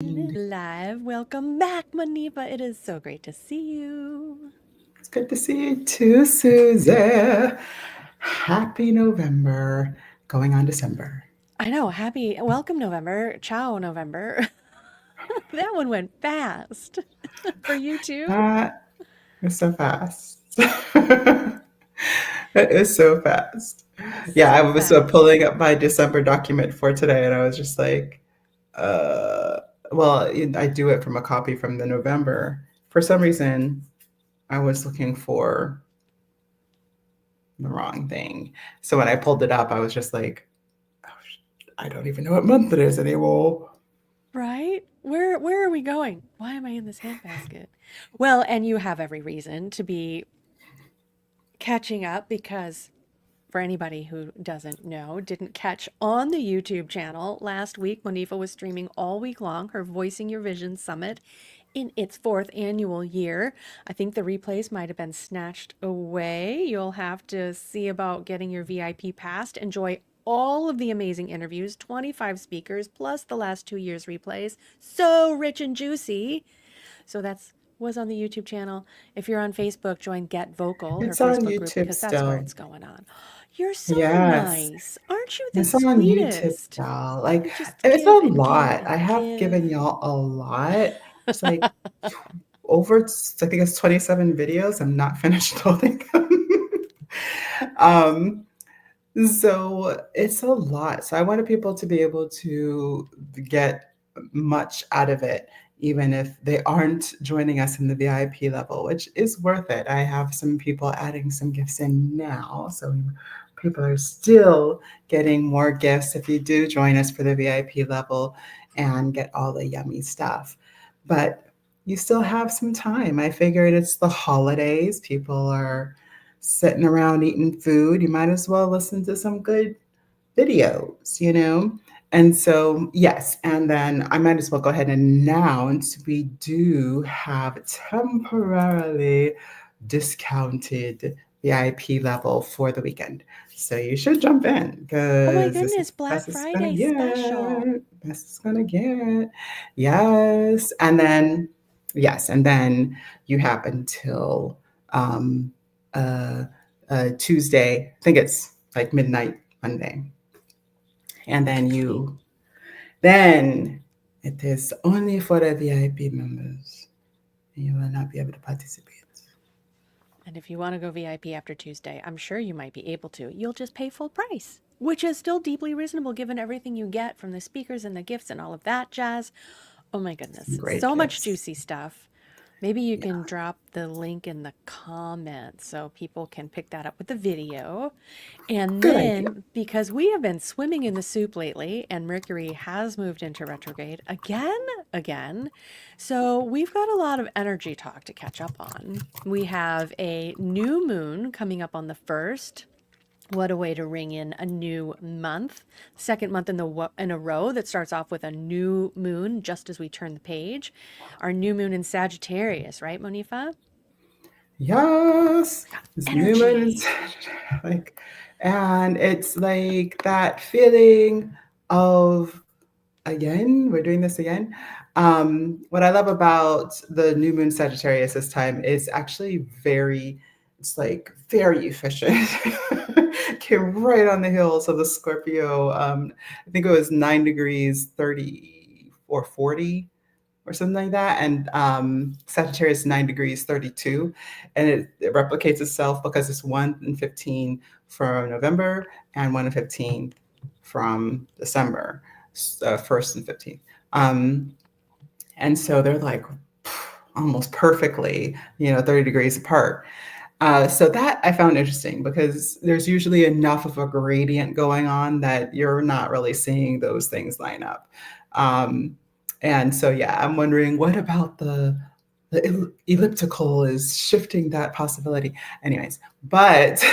Live. Welcome back, Manifa. It is so great to see you. It's good to see you too, Susie. Happy November, going on December. I know. Welcome, November. Ciao, November. That one went fast. For you too? That is so fast. It is so fast. Yeah, I So was fast. pulling up my December document for today, and I was just like, uh, well, I do it from a copy from the November. For some reason, I was looking for the wrong thing. So when I pulled it up, I was just like, oh, I don't even know what month it is anymore. Right? Where are we going? Why am I in this handbasket? Well, and you have every reason to be catching up because for anybody who doesn't know, didn't catch on the YouTube channel, last week Monifa was streaming all week long her Voicing Your Vision Summit in its fourth annual year. I think the replays might have been snatched away. You'll have to see about getting your VIP pass to enjoy all of the amazing interviews, 25 speakers, plus the last 2 years replays. So rich and juicy. So that's was on the YouTube channel. If you're on Facebook, join Get Vocal, her It's on Facebook group, YouTube because that's where still. it's going on. You're so Yes. nice. Aren't you the It's on YouTube sweetest? still. Like, You just it's a give and give lot. and I have give. given y'all a lot. It's like I think it's 27 videos. I'm not finished loading them. um, so it's a lot. So I wanted people to be able to get much out of it, even if they aren't joining us in the VIP level, which is worth it. I have some people adding some gifts in now. So people are still getting more gifts if you do join us for the VIP level and get all the yummy stuff. But you still have some time. I figured it's the holidays. People are sitting around eating food. You might as well listen to some good videos. And so, yes, and then I might as well go ahead and announce we do have temporarily discounted VIP level for the weekend. So you should jump in Oh my because this is goodness, the Black best it's gonna Friday special. get. Best it's gonna get. Yes. And then you have until um uh Tuesday. I think it's like midnight Monday. And then it is only for the VIP members. You will not be able to participate. And if you want to go VIP after Tuesday, I'm sure you might be able to. You'll just pay full price, which is still deeply reasonable given everything you get from the speakers and the gifts and all of that jazz. Oh my goodness, Great so much gifts. juicy stuff. Maybe you Yeah. can drop the link in the comments so people can pick that up with the video. And Good idea. then, because we have been swimming in the soup lately, and Mercury has moved into retrograde again. So we've got a lot of energy talk to catch up on. We have a new moon coming up on the 1st. What a way to ring in a new month. Second month in a row that starts off with a new moon just as we turn the page. Our new moon in Sagittarius, right, Monifa? Yes. Got This new moon is energy. like, and it's like that feeling of again, we're doing this again. What I love about the new moon Sagittarius this time is actually it's like very efficient. Came right on the heels of the Scorpio. I think it was 9 degrees 30 or 40 or something like that. And Sagittarius 9 degrees 32. And it replicates itself because it's 1 and 15 from November and 1 and 15 from December, 1st and 15th. Um, and so they're like almost perfectly, 30 degrees apart. So that I found interesting because there's usually enough of a gradient going on that you're not really seeing those things line up. Um, and so, yeah, I'm wondering what about the elliptical is shifting that possibility. Anyways, but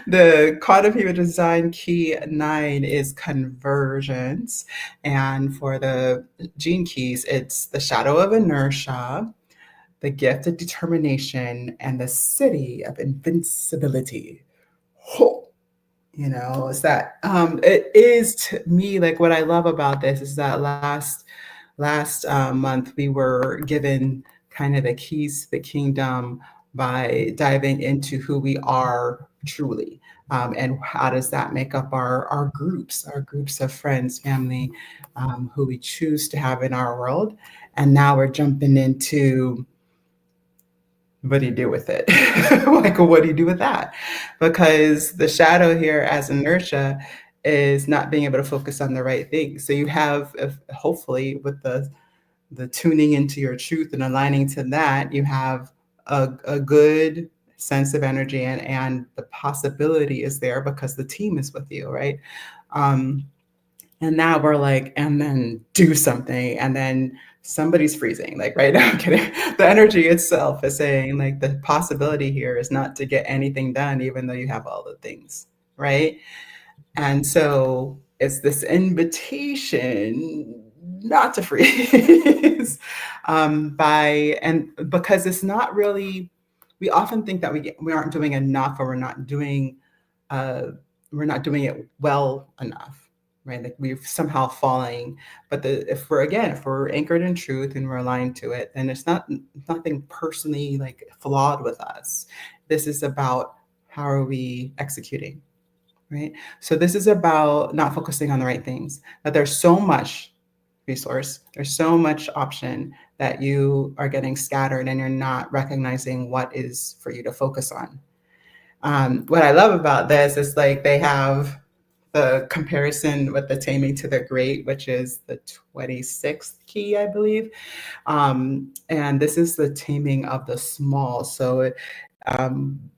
the quantum human design key 9 is convergence. And for the gene keys, it's the shadow of inertia, the gift of determination, and the city of invincibility. Ho! Is that it is to me like what I love about this is that last month we were given kind of the keys to the kingdom by diving into who we are truly, and how does that make up our groups of friends, family, who we choose to have in our world. And now we're jumping into what do you do with it? Like, what do you do with that? Because the shadow here as inertia is not being able to focus on the right thing. So you have, hopefully, with the tuning into your truth and aligning to that, you have a good sense of energy, and the possibility is there because the team is with you, right? Um, and now we're like, and then do something, and then somebody's freezing. Like right now, I'm kidding. The energy itself is saying like the possibility here is not to get anything done, even though you have all the things, right? And so it's this invitation not to freeze, by and because it's not really. We often think that we aren't doing enough, or uh, we're not doing it well enough, right? Like we're somehow falling. But if we're anchored in truth and we're aligned to it, then it's nothing personally like flawed with us. This is about how are we executing, right? So this is about not focusing on the right things. That there's so much resource, there's so much option that you are getting scattered and you're not recognizing what is for you to focus on. What I love about this is like they have the comparison with the taming to the great, which is the 26th key, I believe. And this is the taming of the small. So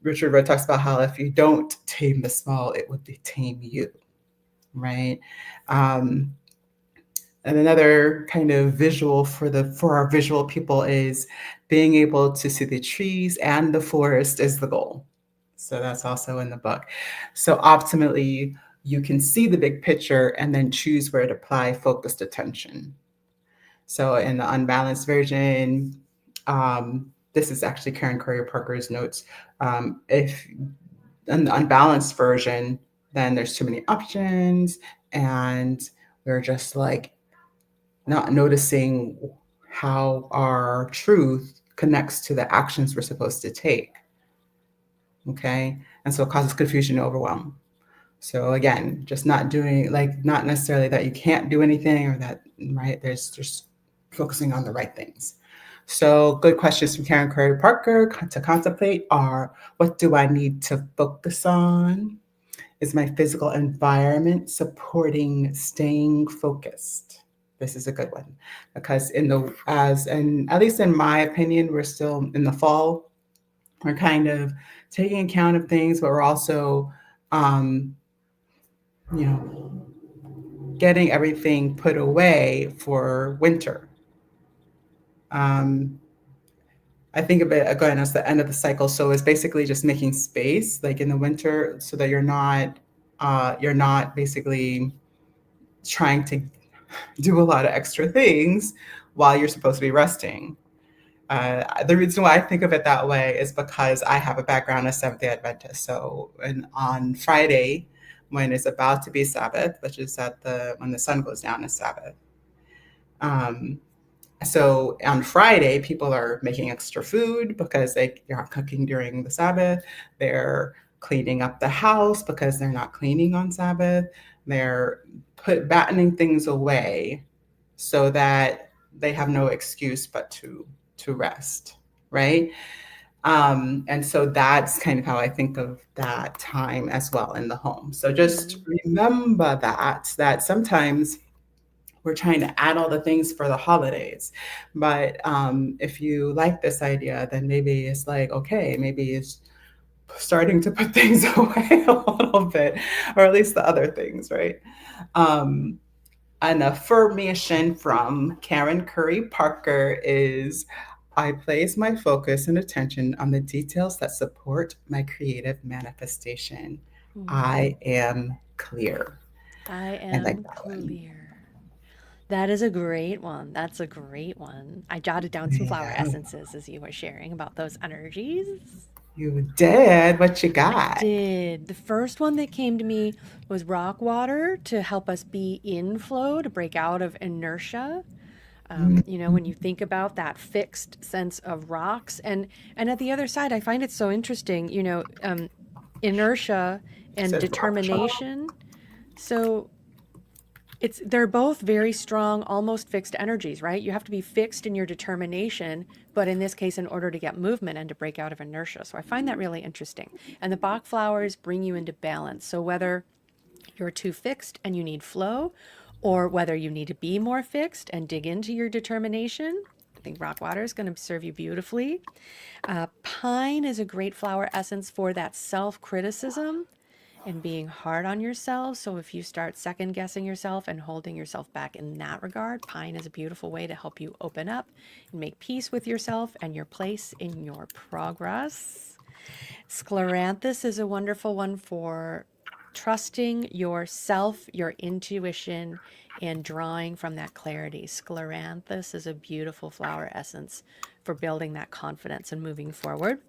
Richard Rudd talks about how if you don't tame the small, it would tame you, right? Um, and another kind of visual for our visual people is being able to see the trees and the forest is the goal. So that's also in the book. So optimally, you can see the big picture and then choose where to apply focused attention. So in the unbalanced version, this is actually Karen Curry Parker's notes. If in the unbalanced version, then there's too many options, and we're just like not noticing how our truth connects to the actions we're supposed to take. Okay. And so it causes confusion and overwhelm. So again, just not doing like not necessarily that you can't do anything or that right. There's just focusing on the right things. So good questions from Karen Curry Parker to contemplate are: what do I need to focus on? Is my physical environment supporting staying focused? This is a good one because and at least in my opinion, we're still in the fall. We're kind of taking account of things, but we're also, um, you know, getting everything put away for winter. Um, I think of it again as the end of the cycle. So it's basically just making space, like in the winter, so that you're not basically trying to do a lot of extra things while you're supposed to be resting. The reason why I think of it that way is because I have a background as Seventh Day Adventist. So, on Friday, when it's about to be Sabbath, which is when the sun goes down, is Sabbath. Um, so on Friday, people are making extra food because they're not cooking during the Sabbath. They're cleaning up the house because they're not cleaning on Sabbath. They're battening things away so that they have no excuse but to rest, right? And so that's kind of how I think of that time as well in the home. So just Mm. remember that sometimes we're trying to add all the things for the holidays. But if you like this idea, then maybe it's like, okay, maybe it's starting to put things away a little bit, or at least the other things, right? Um, an affirmation from Karen Curry Parker is: I place my focus and attention on the details that support my creative manifestation. Mm. I am clear. I I like am that one. clear. That is a great one. That's a great one. I jotted down some flower Yeah. essences as you were sharing about those energies. You did? What you I got? did. The first one that came to me was rock water to help us be in flow, to break out of inertia. When you think about that fixed sense of rocks, and at the other side, I find it so interesting. Inertia and Said rock chalk. determination. So they're both very strong, almost fixed energies, right? You have to be fixed in your determination, but in this case, in order to get movement and to break out of inertia. So I find that really interesting. And the Bach flowers bring you into balance. So whether you're too fixed and you need flow, or whether you need to be more fixed and dig into your determination, I think rock water is going to serve you beautifully. Pine is a great flower essence for that self criticism and being hard on yourself. So if you start second guessing yourself and holding yourself back in that regard, pine is a beautiful way to help you open up and make peace with yourself and your place in your progress. Scleranthus is a wonderful one for trusting yourself, your intuition, and drawing from that clarity. Scleranthus is a beautiful flower essence for building that confidence and moving forward.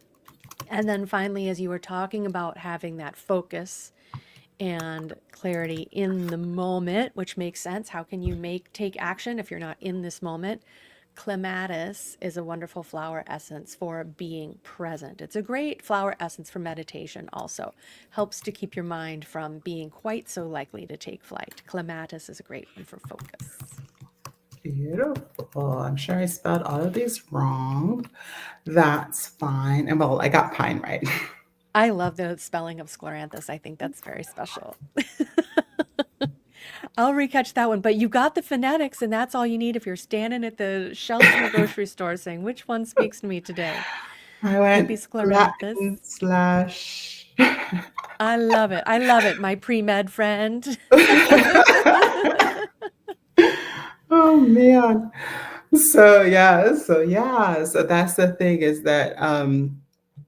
And then finally, as you were talking about having that focus and clarity in the moment, which makes sense. How can you take action if you're not in this moment? Clematis is a wonderful flower essence for being present. It's a great flower essence for meditation also. Helps to keep your mind from being quite so likely to take flight. Clematis is a great one for focus. Beautiful. I'm sure I spelled all of these wrong. That's fine. And well, I got pine right. I love the spelling of scleranthus. I think that's very special. I'll recatch that one, but you got the phonetics, and that's all you need if you're standing at the shelf in the grocery store saying, which one speaks to me today? I Could be went scleranthus. Latin slash. I love it. I love it, my pre-med friend. Oh man. So that's the thing is that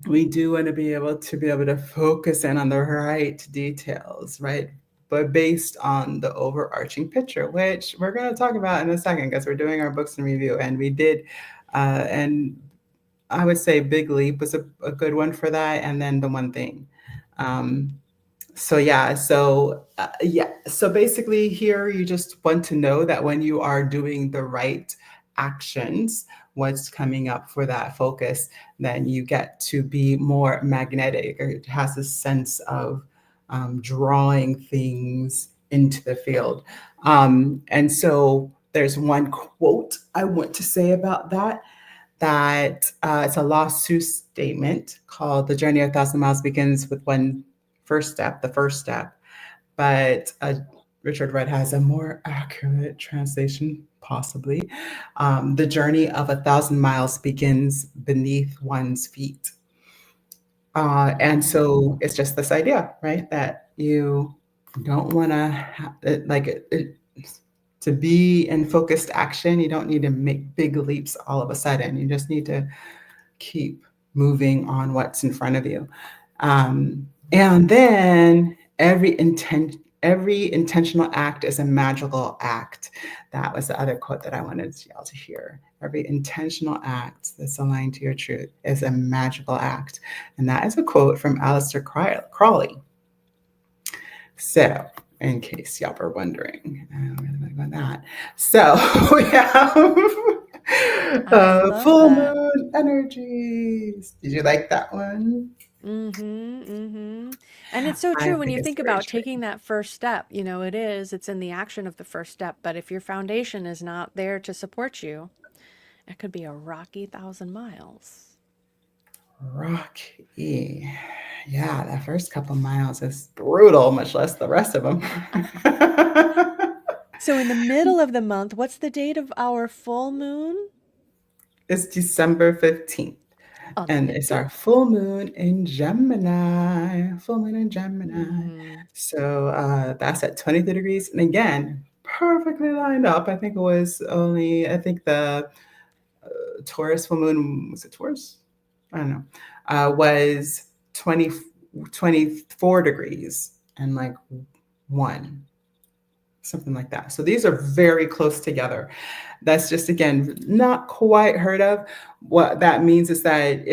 we do want to be able to focus in on the right details, right? But based on the overarching picture, which we're going to talk about in a second because we're doing our books and review, and we did, and I would say Big Leap was a good one for that, and then the one thing. Um, so basically here you just want to know that when you are doing the right actions, what's coming up for that focus, then you get to be more magnetic, or it has a sense of drawing things into the field. And so there's one quote I want to say about that it's a lawsuit statement called "The Journey of a Thousand Miles Begins with One First Step," the first step. But Richard Rudd has a more accurate translation, possibly. The journey of a thousand miles begins beneath one's feet. And so it's just this idea, right? That you don't want to, to be in focused action, you don't need to make big leaps all of a sudden. You just need to keep moving on what's in front of you. And then every intentional act is a magical act. That was the other quote that I wanted y'all to hear. Every intentional act that's aligned to your truth is a magical act. And that is a quote from Aleister Crowley. So, in case y'all were wondering, I don't really know about that. So, we have I love full that. moon energies. Did you like that one? Mm-hmm, mm-hmm. And it's so I true when think you it's think very about true. taking that first step. It's in the action of the first step. But if your foundation is not there to support you, it could be a rocky 1,000 miles. Rocky. Yeah, that first couple miles is brutal, much less the rest of them. So in the middle of the month, what's the date of our full moon? It's December 15th. On the And it's our 15th. full moon in Gemini. Full moon in Gemini. Mm-hmm. So that's at 23 degrees. And again, perfectly lined up. I think the Taurus full moon, was it Taurus? I don't know, was 20 24 degrees and like one. something like that. So these are very close together. That's just, again, not quite heard of. What that means is that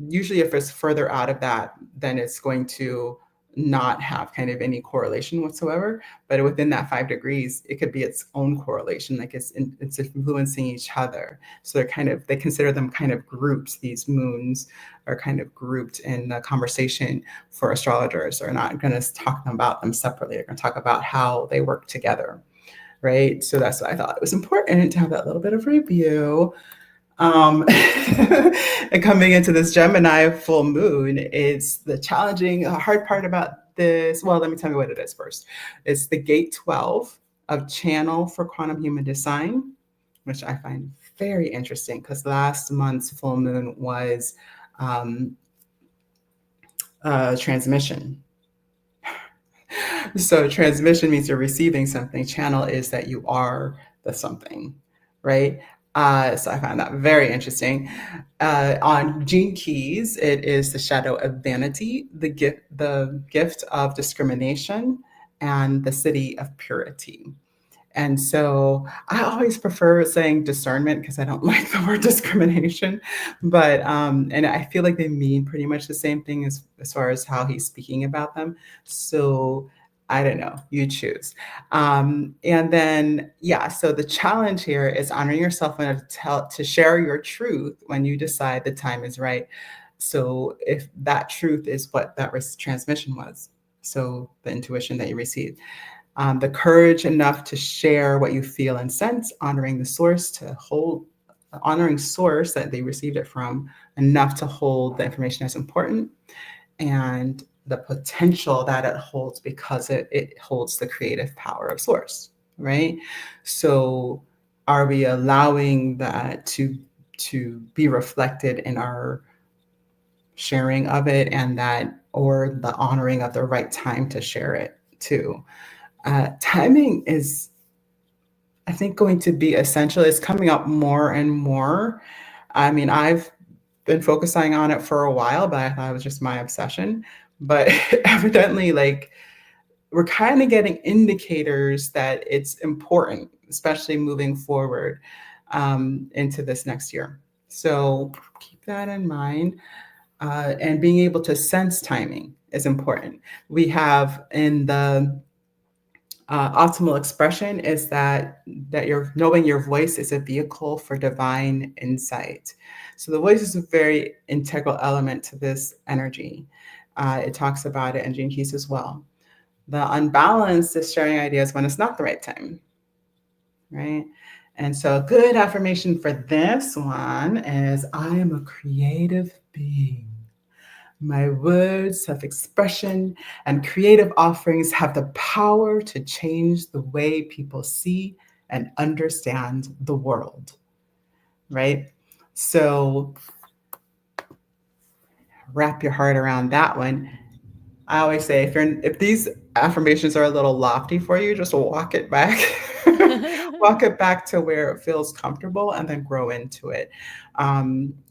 usually if it's further out of that, then it's going to not have kind of any correlation whatsoever. But within that 5 degrees, it could be its own correlation, like it's influencing each other. So they consider them kind of groups. These moons are kind of grouped in the conversation for astrologers. They're not going to talk about them separately. They're going to talk about how they work together, right? So that's why I thought it was important to have that little bit of review. And coming into this Gemini full moon, it's the challenging, hard part about this. Well, let me tell you what it is first. It's the gate 12 of channel for quantum human design, which I find very interesting because last month's full moon was transmission. So transmission means you're receiving something. Channel is that you are the something, right? So I found that very interesting. On Gene Keys, it is the shadow of vanity, the gift of discrimination, and the city of purity. And so I always prefer saying discernment because I don't like the word discrimination. But and I feel like they mean pretty much the same thing as far as how he's speaking about them. So I don't know, you choose. And then yeah, so the challenge here is honoring yourself and to share your truth when you decide the time is right. So if that truth is what that transmission was, so the intuition that you received, the courage enough to share what you feel and sense, honoring source that they received it from, enough to hold the information as important, and the potential that it holds because it holds the creative power of source, right? So are we allowing that to be reflected in our sharing of it, and that, or the honoring of the right time to share it too? Timing is, I think, going to be essential. It's coming up more and more. I mean, I've been focusing on it for a while, but I thought it was just my obsession. But evidently, like, we're kind of getting indicators that it's important, especially moving forward into this next year. So keep that in mind. And being able to sense timing is important. We have in the optimal expression is that you're knowing your voice is a vehicle for divine insight. So the voice is a very integral element to this energy. It talks about it in Gene Keys as well. The unbalanced is sharing ideas when it's not the right time, right? And so a good affirmation for this one is, I am a creative being. My words, self expression, and creative offerings have the power to change the way people see and understand the world, right? So wrap your heart around that one. I always say, if these affirmations are a little lofty for you, just walk it back. Walk it back to where it feels comfortable and then grow into it.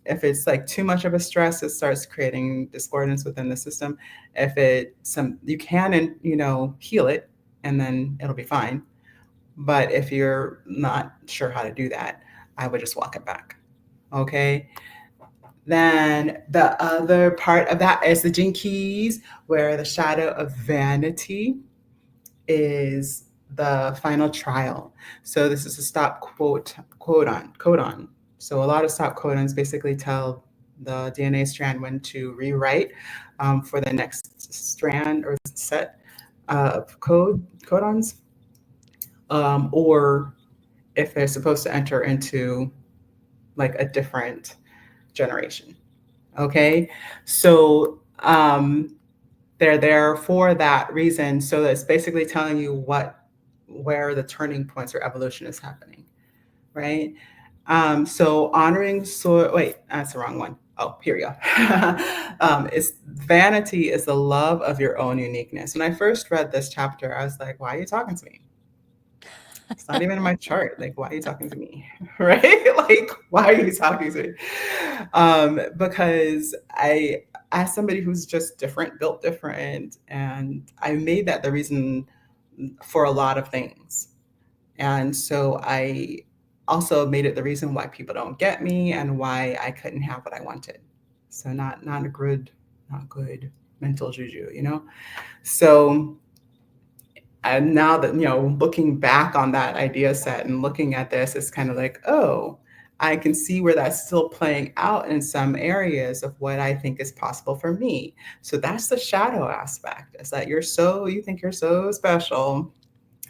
If it's like too much of a stress, it starts creating discordance within the system. If you can, and heal it, and then it'll be fine. But if you're not sure how to do that, I would just walk it back. Okay. Then the other part of that is the Gene Keys, where the shadow of vanity is the final trial. So this is a stop codon. So a lot of stop codons basically tell the DNA strand when to rewrite for the next strand or set of codons, or if they're supposed to enter into like a different generation. Okay, so they're there for that reason. So it's basically telling you where the turning points or evolution is happening, right? So honoring wait, that's the wrong one. Oh, here we go. It's vanity is the love of your own uniqueness. When I first read this chapter, I was like, why are you talking to me? It's not even in my chart. Like, why are you talking to me? Right? Like, why are you talking to me? Because as somebody who's just different, built different, and I made that the reason for a lot of things. And so I also made it the reason why people don't get me and why I couldn't have what I wanted. So not a good, not good mental juju, you know? So and now that, looking back on that idea set and looking at this, it's kind of like, oh, I can see where that's still playing out in some areas of what I think is possible for me. So that's the shadow aspect, is that you think you're so special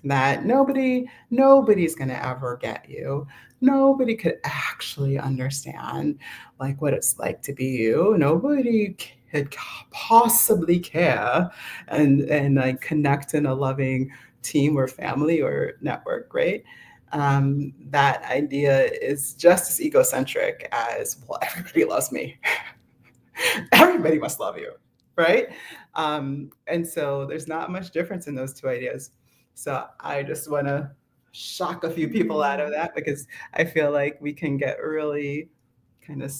that nobody's going to ever get you. Nobody could actually understand like what it's like to be you. Nobody could possibly care and like connect in a loving team or family or network, right? That idea is just as egocentric as, well, everybody loves me. Everybody must love you, right? And so there's not much difference in those two ideas. So I just want to shock a few people out of that, because I feel like we can get really kind of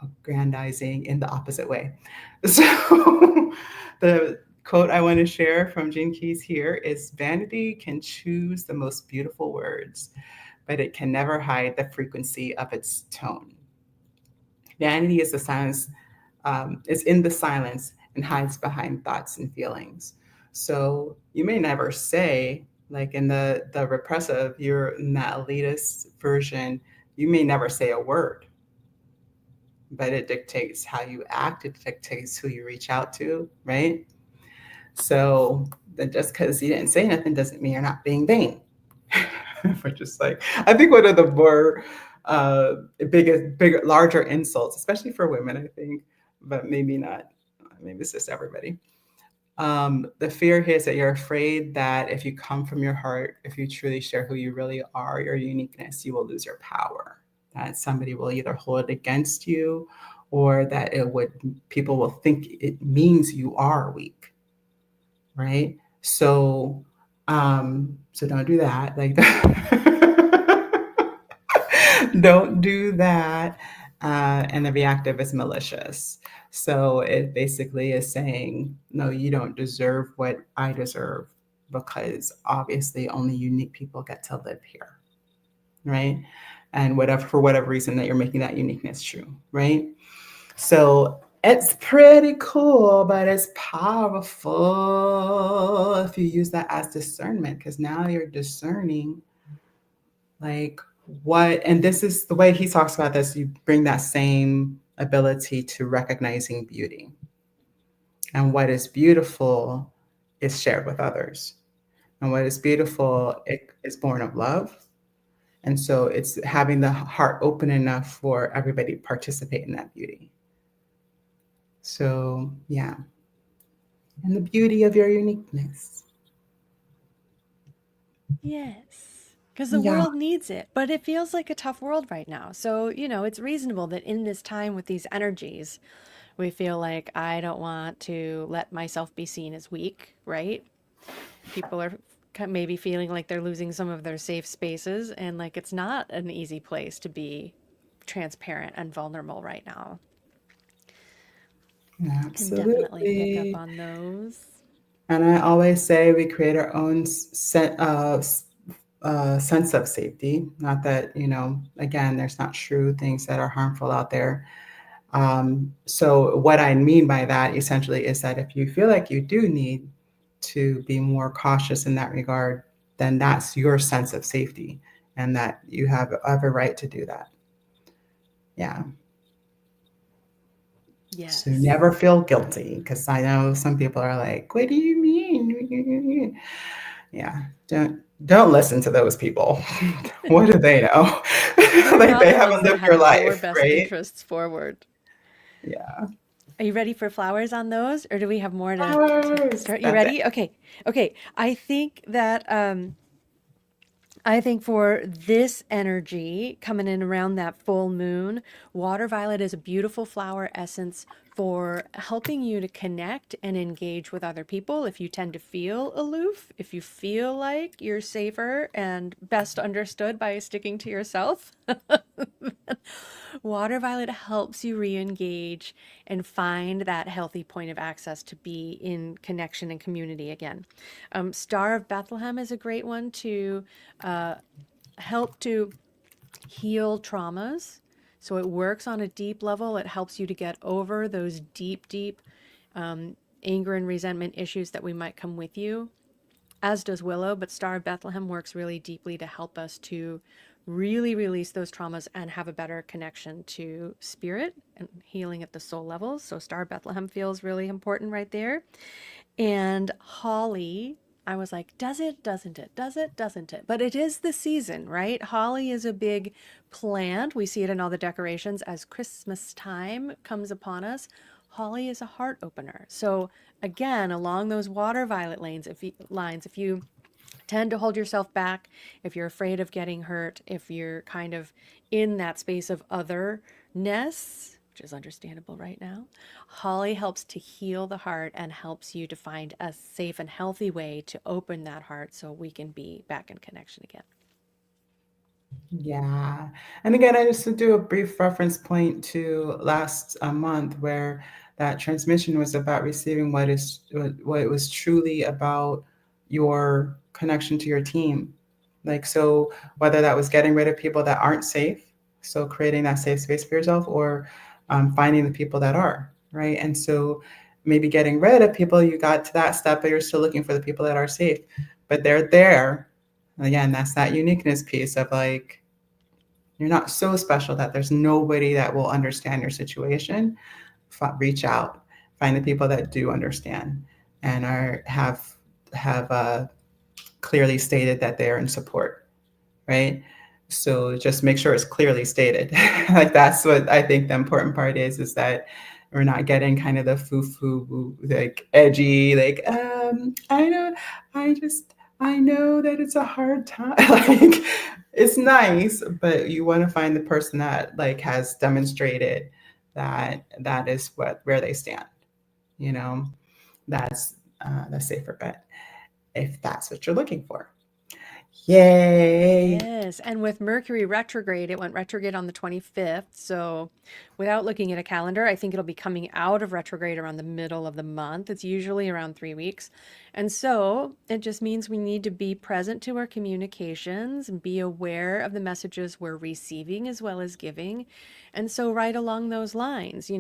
aggrandizing in the opposite way. So the quote I want to share from Gene Keys here is: vanity can choose the most beautiful words, but it can never hide the frequency of its tone. Vanity is the silence, is in the silence and hides behind thoughts and feelings. So you may never say, like in the repressive, you're in that elitist version, you may never say a word, but it dictates how you act. It dictates who you reach out to, right? So that just because you didn't say nothing doesn't mean you're not being vain. Which is like, I think one of the more larger insults, especially for women, I think, but maybe not. Maybe it's just everybody. The fear here is that you're afraid that if you come from your heart, if you truly share who you really are, your uniqueness, you will lose your power. That somebody will either hold it against you, or that people will think it means you are weak, right? So don't do that. Like, don't do that. And the reactive is malicious. So it basically is saying, no, you don't deserve what I deserve, because obviously only unique people get to live here, right? And whatever, for whatever reason that you're making that uniqueness true, right? So it's pretty cool, but it's powerful if you use that as discernment, because now you're discerning like what, and this is the way he talks about this. You bring that same ability to recognizing beauty. And what is beautiful is shared with others. And what is beautiful, it is born of love. And so it's having the heart open enough for everybody to participate in that beauty. So, yeah. And the beauty of your uniqueness. Yes. Because the Yeah. world needs it, but it feels like a tough world right now. So, it's reasonable that in this time with these energies, we feel like I don't want to let myself be seen as weak, right? People are maybe feeling like they're losing some of their safe spaces, and like it's not an easy place to be transparent and vulnerable right now. Can definitely pick up Absolutely. on those. And I always say we create our own sense of safety. Not that, again, there's not true things that are harmful out there. So, what I mean by that essentially is that if you feel like you do need to be more cautious in that regard, then that's your sense of safety, and that you have every right to do that. Yeah. So Yes. never feel guilty, because I know some people are like, "What do you mean?" Yeah, don't listen to those people. What do they know? They're Like, not they the ones haven't that lived your have your life, best right? interests forward. Yeah. Are you ready for flowers on those, or do we have more to Flowers. start? You That's it. ready? Okay. Okay. I think for this energy coming in around that full moon, water violet is a beautiful flower essence for helping you to connect and engage with other people. If you tend to feel aloof, if you feel like you're safer and best understood by sticking to yourself, Water violet helps you re-engage and find that healthy point of access to be in connection and community again. Star of Bethlehem is a great one to uh, help to heal traumas. So it works on a deep level. It helps you to get over those deep, deep anger and resentment issues that we might come with you, as does Willow. But Star of Bethlehem works really deeply to help us to really release those traumas and have a better connection to spirit and healing at the soul levels. So Star of Bethlehem feels really important right there. And holly, I was like, does it, doesn't it? Does it, doesn't it? But it is the season, right? Holly is a big plant. We see it in all the decorations as Christmas time comes upon us. Holly is a heart opener. So again, along those water violet lines, if you tend to hold yourself back, if you're afraid of getting hurt, if you're kind of in that space of otherness, which is understandable right now, holly helps to heal the heart and helps you to find a safe and healthy way to open that heart so we can be back in connection again. Yeah. And again, I just to do a brief reference point to last month where that transmission was about receiving what it was truly about your connection to your team. Like, so whether that was getting rid of people that aren't safe, so creating that safe space for yourself, or finding the people that are, right? And so maybe getting rid of people, you got to that step, but you're still looking for the people that are safe, but they're there. Again, that's that uniqueness piece of like, you're not so special that there's nobody that will understand your situation. Reach out, find the people that do understand and have clearly stated that they're in support, right? So just make sure it's clearly stated. Like that's what I think the important part is that we're not getting kind of the foo-foo, like edgy, like I know, I know that it's a hard time. Like it's nice, but you want to find the person that like has demonstrated that that is what where they stand. You know, that's the safer bet if that's what you're looking for. Yay! Yes, and with Mercury retrograde, it went retrograde on the 25th. So, without looking at a calendar, I think it'll be coming out of retrograde around the middle of the month. It's usually around 3 weeks. And so, it just means we need to be present to our communications and be aware of the messages we're receiving as well as giving. And so, right along those lines,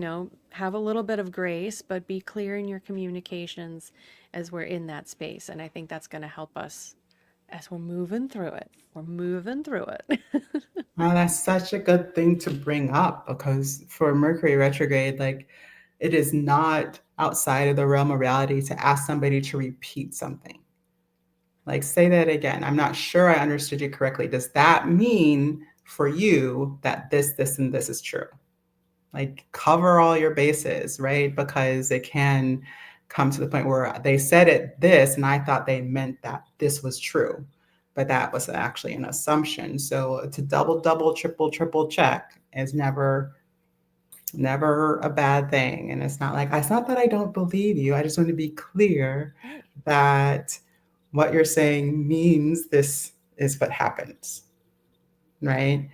have a little bit of grace, but be clear in your communications as we're in that space. And I think that's going to help us as we're moving through it. We're moving through it. Wow, that's such a good thing to bring up because for Mercury retrograde, like it is not outside of the realm of reality to ask somebody to repeat something. Like, say that again. I'm not sure I understood you correctly. Does that mean for you that this, and this is true? Like, cover all your bases, right? Because it can come to the point where they said it this, and I thought they meant that this was true, but that was actually an assumption. So to double, triple check is never a bad thing. And it's not that I don't believe you. I just want to be clear Right. that what you're saying means this is what happens, right?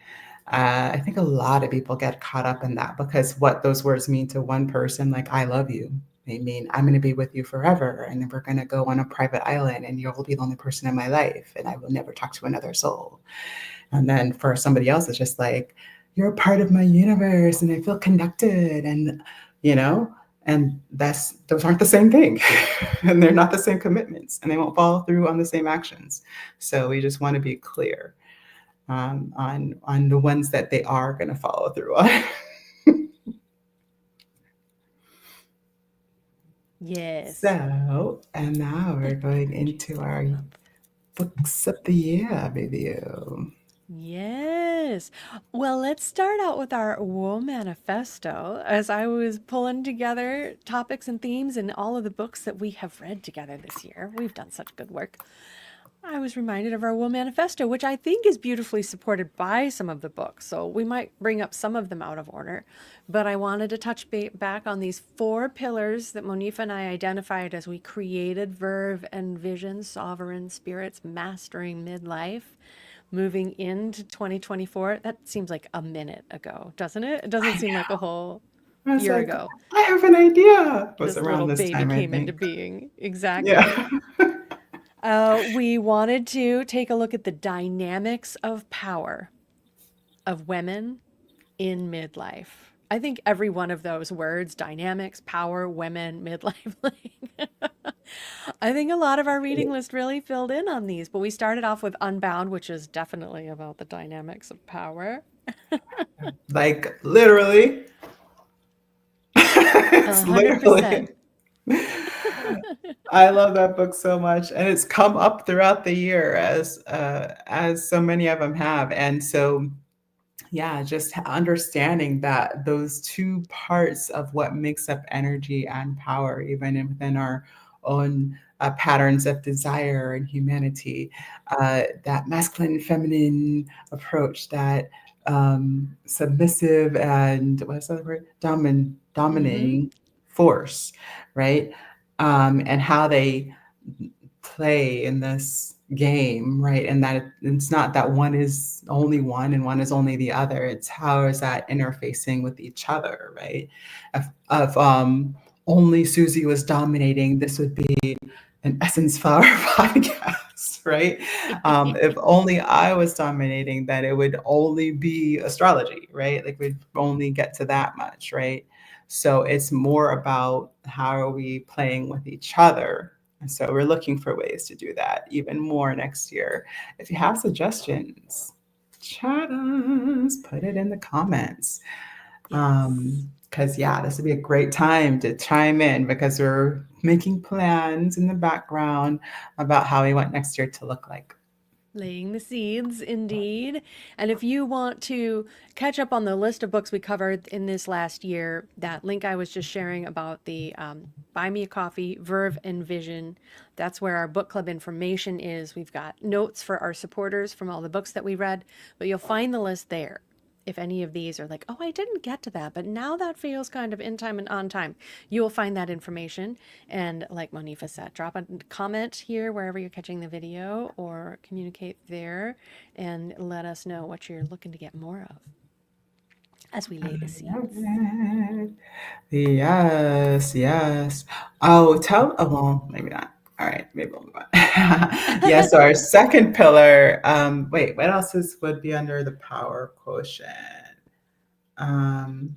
I think a lot of people get caught up in that because what those words mean to one person, like I love you, they mean I'm going to be with you forever and then we're going to go on a private island and you'll be the only person in my life and I will never talk to another soul. And then for somebody else, it's just like, you're a part of my universe and I feel connected. And, you know, and those aren't the same thing. And they're not the same commitments and they won't follow through on the same actions. So we just want to be clear on the ones that they are going to follow through on. Yes. So, and now we're going Energies into of the our month. books of the year review. Yes. Well, let's start out with our Wool Manifesto as I was pulling together topics and themes in all of the books that we have read together this year. We've done such good work. I was reminded of our Wool Manifesto, which I think is beautifully supported by some of the books. So we might bring up some of them out of order. But I wanted to touch back on these 4 pillars that Monifa and I identified as we created Verve and Vision, Sovereign Spirits, Mastering Midlife. moving into 2024. That seems like a minute ago, doesn't it? It doesn't I seem like a know. whole I was year like, ago. I have an idea. It was This around little this baby time, I came into think. being. Exactly. Yeah. We wanted to take a look at the dynamics of power of women in midlife. I think every one of those words, dynamics, power, women, midlife, like, I think a lot of our reading list really filled in on these, but we started off with Unbound, which is definitely about the dynamics of power. Like literally. A It's hundred percent. literally. I love that book so much, and it's come up throughout the year as so many of them have, and so yeah, just understanding that those two parts of what makes up energy and power, even within our own patterns of desire and humanity, that masculine and feminine approach, that submissive and what's the other word? Mm-hmm. Dominating force, right? And how they play in this game, right? And that it's not that one is only one and one is only the other. It's how is that interfacing with each other, right? If only Susie was dominating, this would be an Essence Flower podcast, right? If only I was dominating, then it would only be astrology, right? Like we'd only get to that much, right? So it's more about how are we playing with each other. And so we're looking for ways to do that even more next year. If you have suggestions, chat us, put it in the comments. Yes. Because yeah, this would be a great time to chime in because we're making plans in the background about how we want next year to look like. Laying the seeds, indeed. And if you want to catch up on the list of books we covered in this last year, that link I was just sharing about the Buy Me a Coffee, Verve, and Vision, that's where our book club information is. We've got notes for our supporters from all the books that we read, but you'll find the list there. If any of these are like, oh, I didn't get to that, but now that feels kind of in time and on time, you will find that information. And like Monifa said, drop a comment here wherever you're catching the video or communicate there and let us know what you're looking to get more of as we I lay the love seeds. it. Yes, yes. Oh, oh, well, maybe not. All right, maybe we'll move on. Yes, so our second pillar, wait, what else would be under the power quotient? Um,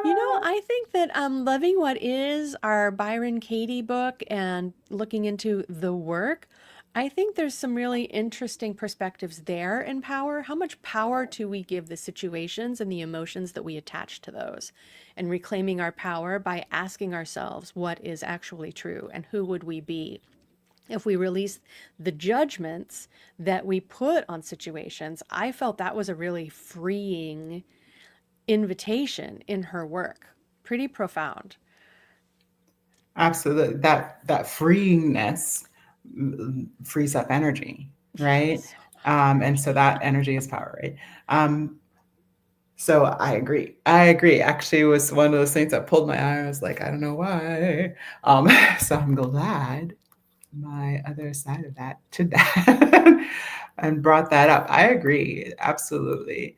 You know, uh, I think that Loving What Is, our Byron Katie book, and looking into the work, I think there's some really interesting perspectives there in power. How much power do we give the situations and the emotions that we attach to those? And reclaiming our power by asking ourselves what is actually true and who would we be if we release the judgments that we put on situations. I felt that was a really freeing invitation in her work. Pretty profound. Absolutely. That freeingness frees up energy, right? So And so much. that energy is power, right? Um, So I agree. I agree. Actually, it was one of those things that pulled my eye. I was like, I don't know why. So I'm glad my other side of that to that and brought that up. I agree. Absolutely.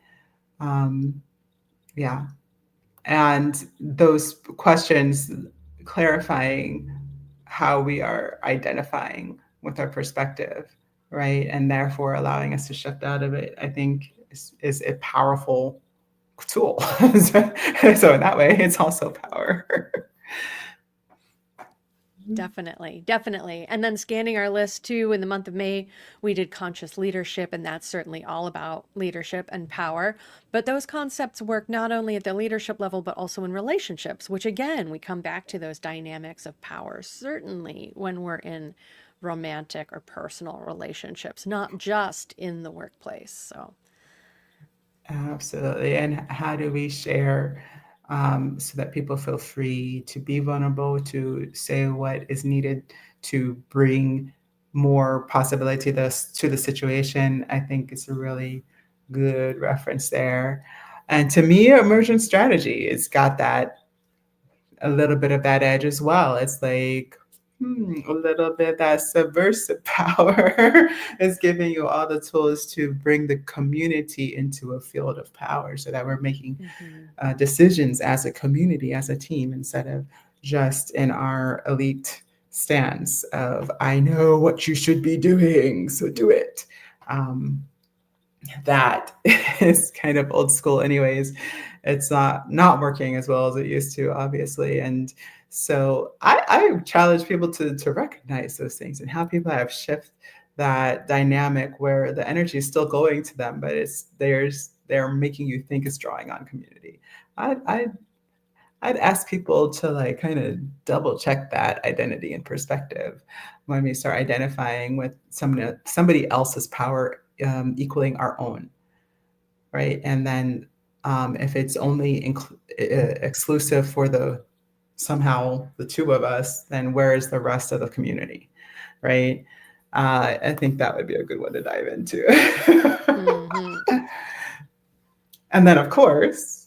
Um, yeah. And those questions clarifying how we are identifying with our perspective, right? And therefore allowing us to shift out of it, I think is a powerful tool. So in that way, it's also power. Definitely, definitely. And then scanning our list too, in the month of May, we did conscious leadership, and that's certainly all about leadership and power. But those concepts work not only at the leadership level, but also in relationships, which again, we come back to those dynamics of power, certainly when we're in romantic or personal relationships, not just in the workplace. So, Absolutely. And how do we share so that people feel free to be vulnerable, to say what is needed to bring more possibility to the situation? I think it's a really good reference there. And to me, emergent strategy, it's got that a little bit of that edge as well. It's like a little bit that subversive power is giving you all the tools to bring the community into a field of power so that we're making Mm-hmm. decisions as a community, as a team, instead of just in our elite stance of, I know what you should be doing, so do it. Um, that is kind of old school anyways. It's not working as well as it used to, obviously. And so I challenge people to recognize those things and how people have shifted that dynamic where the energy is still going to them, but they're making you think it's drawing on community. I I'd ask people to like kind of double check that identity and perspective when we start identifying with somebody else's power equaling our own, right? And then if it's only exclusive for the somehow the two of us, then where is the rest of the community, right? I think that would be a good one to dive into. Mm-hmm. And then, of course,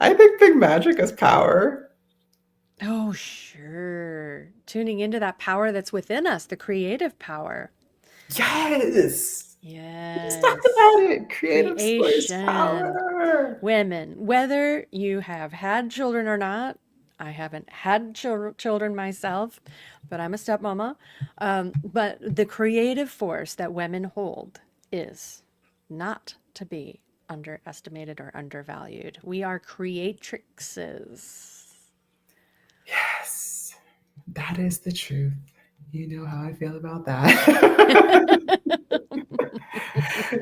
I think big magic is power. Oh, sure. Tuning into that power that's within us, the creative power. Yes. Let's talk Yes. about it. Creative source Creation. power. Women, whether you have had children or not, I haven't had children myself, but I'm a stepmama. But the creative force that women hold is not to be underestimated or undervalued. We are creatrixes. Yes. That is the truth. You know how I feel about that.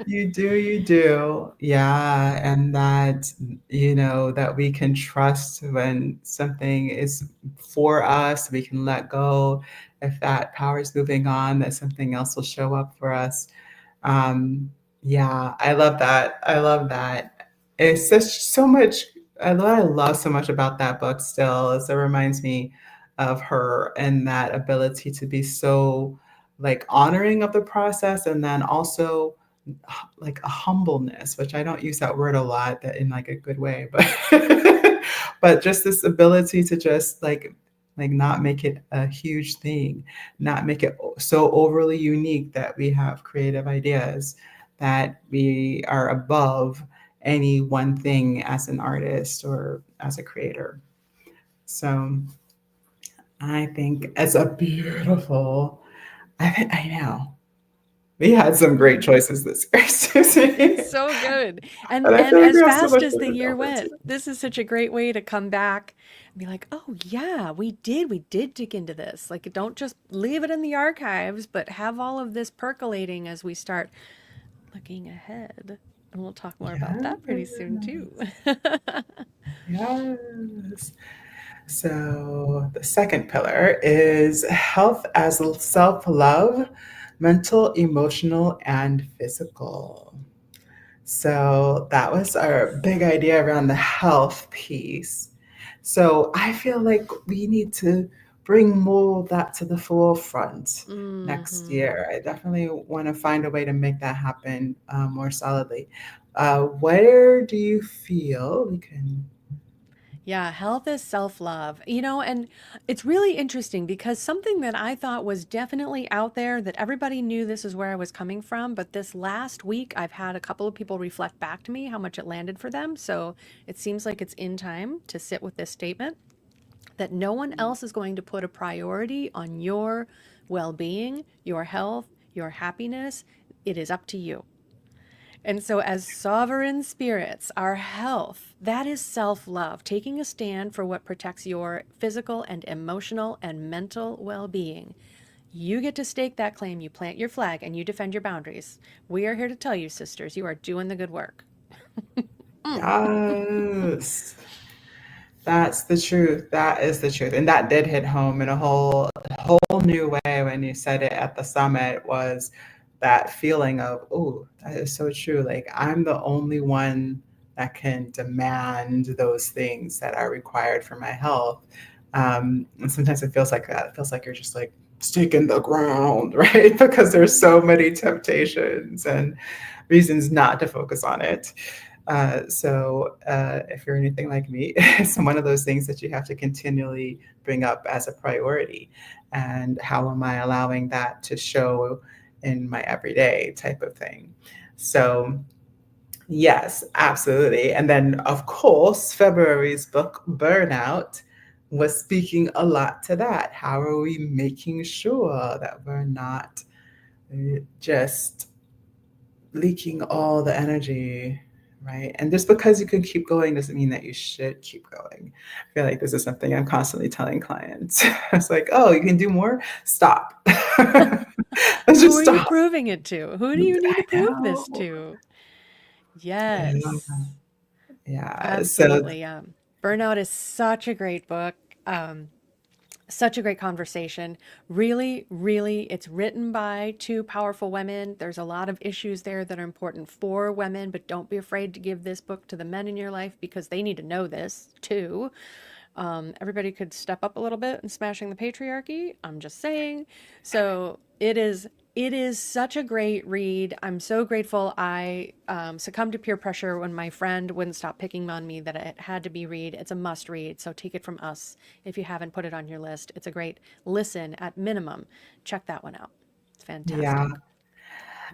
You do. Yeah. And that, that we can trust when something is for us, we can let go. If that power is moving on, that something else will show up for us. Um, yeah, I love that. I love that. It's just so much. What I love so much about that book still is it reminds me of her and that ability to be so like honoring of the process and then also like a humbleness, which I don't use that word a lot that in like a good way, but but just this ability to just like not make it a huge thing, not make it so overly unique that we have creative ideas that we are above any one thing as an artist or as a creator. So I think it's a beautiful. I know we had some great choices this year, Susie. So good. And I And feel like we as have so fast much as more the to year delve into. went, this is such a great way to come back and be like, "Oh yeah, we did dig into this." Like don't just leave it in the archives, but have all of this percolating as we start looking ahead. And we'll talk more about that pretty soon too. Yes. Yes. So the second pillar is health as self love, mental, emotional, and physical. So that was our big idea around the health piece. So I feel like we need to bring more of that to the forefront next Hmm. year. I definitely want to find a way to make that happen more solidly. Where do you feel we can? Yeah, health is self-love. And it's really interesting because something that I thought was definitely out there that everybody knew this is where I was coming from, but this last week I've had a couple of people reflect back to me how much it landed for them. So it seems like it's in time to sit with this statement that no one else is going to put a priority on your well-being, your health, your happiness. It is up to you. And so, as sovereign spirits, our health, that is self love, taking a stand for what protects your physical and emotional and mental well being. You get to stake that claim, you plant your flag, and you defend your boundaries. We are here to tell you, sisters, you are doing the good work. Mm. Yes. That's the truth. That is the truth. And that did hit home in a whole new way when you said it at the summit was that feeling of, oh, that is so true. Like I'm the only one that can demand those things that are required for my health. And sometimes it feels like that. It feels like you're just like stick in the ground, right? Because there's so many temptations and reasons not to focus on it. If you're anything like me, it's one of those things that you have to continually bring up as a priority. And how am I allowing that to show in my everyday type of thing? So, yes, absolutely. And then, of course, February's book, Burnout, was speaking a lot to that. How are we making sure that we're not just leaking all the energy, right? And just because you can keep going doesn't mean that you should keep going. I feel like this is something I'm constantly telling clients. It's like, oh, you can do more? Stop. Let's Who just are you stop. proving it to? Who do you need to I prove this know. to? Yeah. Yes, Yeah. So, absolutely. Burnout is such a great book. Such a great conversation. Really, really, it's written by two powerful women. There's a lot of issues there that are important for women, but don't be afraid to give this book to the men in your life because they need to know this too. Everybody could step up a little bit in smashing the patriarchy. I'm just saying. So it is such a great read. I'm so grateful I succumbed to peer pressure when my friend wouldn't stop picking on me that it had to be read. It's a must read. So take it from us if you haven't put it on your list. It's a great listen at minimum. Check that one out. It's yeah. fantastic.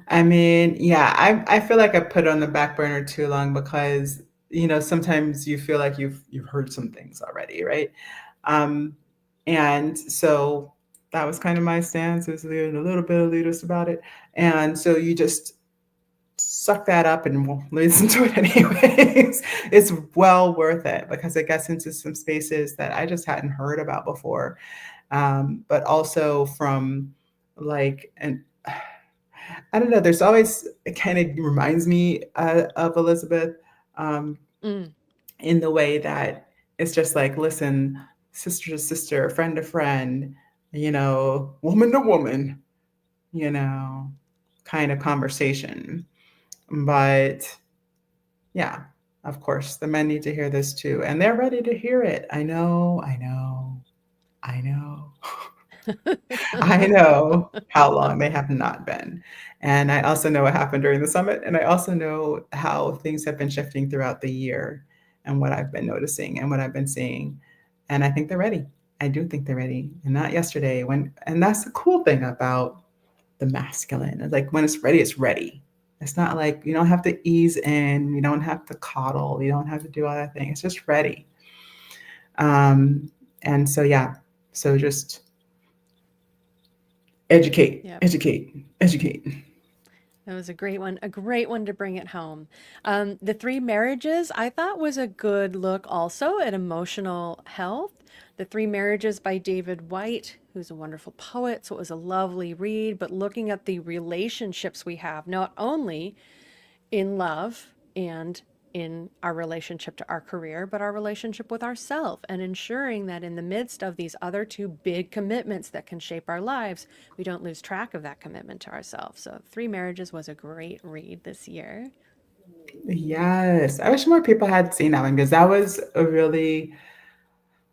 I mean, yeah, I feel like I put it on the back burner too long because, sometimes you feel like you've heard some things already, right? Um, and so that was kind of my stance, is being a little bit elitist about it. And so you just suck that up and we'll listen to it anyways. It's well worth it because it gets into some spaces that I just hadn't heard about before. But also from like an I don't know. There's always it kind of reminds me of Elizabeth, um, Mm, in the way that it's just like, listen, sister to sister, friend to friend, woman to woman, you know, kind of conversation. But yeah, of course, the men need to hear this too, and they're ready to hear it. I know, I know, I know. I know how long they have not been. And I also know what happened during the summit. And I also know how things have been shifting throughout the year and what I've been noticing and what I've been seeing. And I think they're ready. I do think they're ready. And not yesterday and that's the cool thing about the masculine. It's like when it's ready, it's ready. It's not like you don't have to ease in, you don't have to coddle, you don't have to do all that thing. It's just ready. And so yeah, so just educate, yep. educate, educate. That was a great one to bring it home. The Three Marriages I thought was a good look also at emotional health. The Three Marriages by David White, who's a wonderful poet, so it was a lovely read, but looking at the relationships we have, not only in love and in our relationship to our career, but our relationship with ourselves, and ensuring that in the midst of these other two big commitments that can shape our lives, we don't lose track of that commitment to ourselves. So, Three Marriages was a great read this year. Yes, I wish more people had seen that one because that was a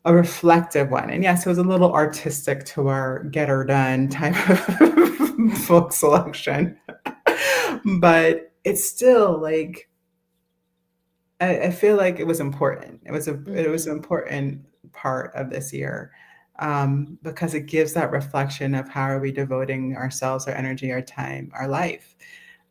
reflective one. And yes, it was a little artistic to our get her done type of book selection. But it's still like I feel like it was important. It was an Hmm. important part of this year, because it gives that reflection of how are we devoting ourselves, our energy, our time, our life.